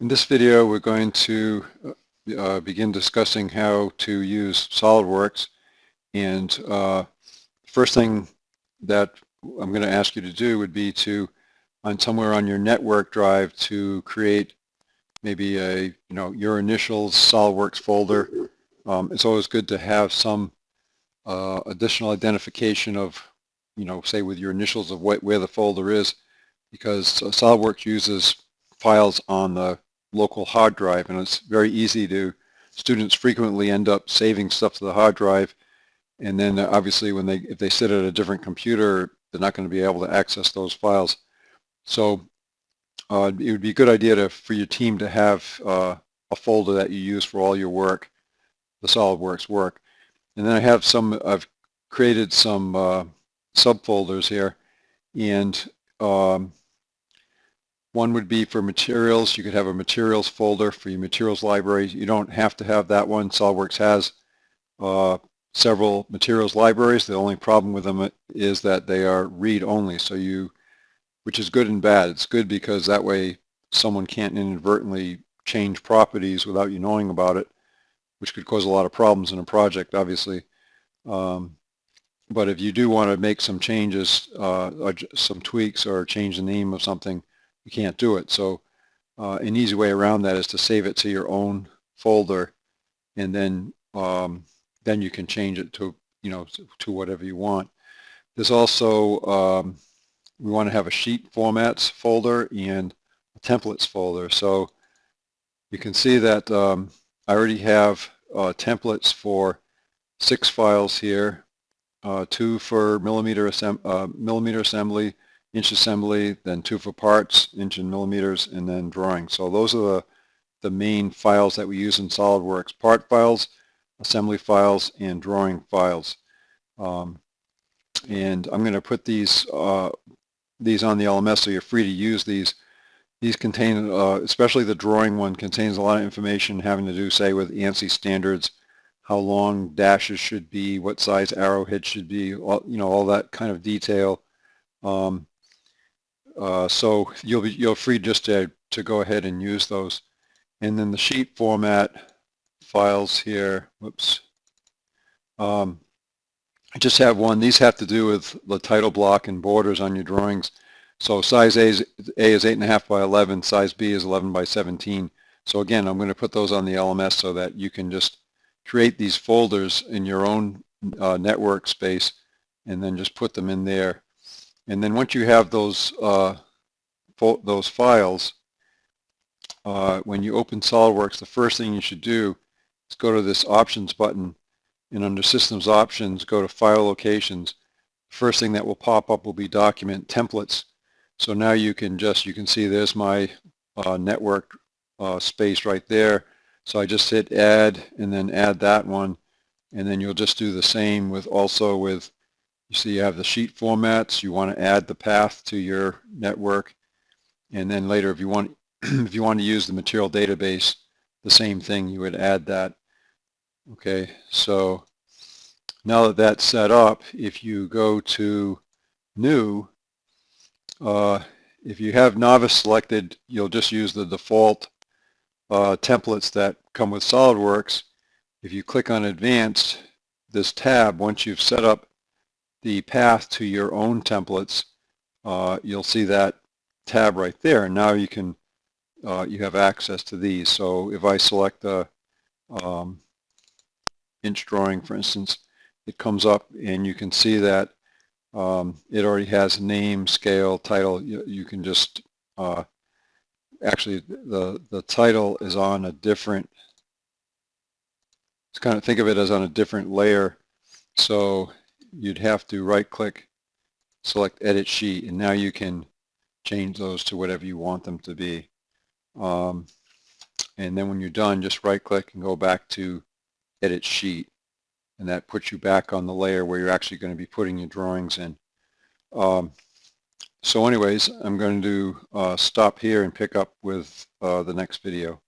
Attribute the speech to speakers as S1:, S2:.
S1: In this video, we're going to begin discussing how to use Solidworks. And first thing that I'm going to ask you to do would be to, somewhere on your network drive, to create maybe your initials Solidworks folder. It's always good to have some additional identification of, say with your initials of where the folder is, because Solidworks uses files on the local hard drive, and it's very easy to, students frequently end up saving stuff to the hard drive, and then obviously if they sit at a different computer, they're not going to be able to access those files. So it would be a good idea for your team to have a folder that you use for all your work, the SolidWorks work. And then I've created some subfolders here, and one would be for materials. You could have a materials folder for your materials library. You don't have to have that one. SolidWorks has several materials libraries. The only problem with them is that they are read-only, which is good and bad. It's good because that way someone can't inadvertently change properties without you knowing about it, which could cause a lot of problems in a project, obviously. But if you do want to make some changes, or some tweaks, or change the name of something, you can't do it. So an easy way around that is to save it to your own folder, and then you can change it to to whatever you want. There's also we want to have a sheet formats folder and a templates folder. So you can see that I already have templates for 6 files here, 2 for millimeter assembly, inch assembly, then 2 for parts, inch and millimeters, and then drawing. So those are the main files that we use in SolidWorks: part files, assembly files, and drawing files. And I'm going to put these on the LMS, so you're free to use these. These contain, especially the drawing one, contains a lot of information having to do, say, with ANSI standards, how long dashes should be, what size arrowhead should be, all that kind of detail. So you're free just to go ahead and use those. And then the sheet format files here, whoops. I just have one. These have to do with the title block and borders on your drawings. So size A is 8.5 by 11, size B is 11 by 17. So again, I'm going to put those on the LMS so that you can just create these folders in your own network space, and then just put them in there. And then once you have those files, when you open SolidWorks, the first thing you should do is go to this Options button, and under Systems Options, go to File Locations. First thing that will pop up will be Document Templates. So now you can see there's my network space right there. So I just hit Add, and then add that one, and then you'll just do the same with you see you have the sheet formats. You want to add the path to your network, and then later if you want if you want to use the material database, the same thing, you would add that. Okay, so now that that's set up, if you go to New, if you have Novice selected, you'll just use the default templates that come with SolidWorks. If you click on Advanced, this tab, once you've set up the path to your own templates, you'll see that tab right there. And now you have access to these. So if I select the inch drawing, for instance, it comes up, and you can see that it already has name, scale, title. You can just actually the title is on a different, kind of think of it as on a different layer. So you'd have to right-click, select Edit Sheet, and now you can change those to whatever you want them to be. And then when you're done, just right-click and go back to Edit Sheet, and that puts you back on the layer where you're actually going to be putting your drawings in. So anyways, I'm going to stop here and pick up with the next video.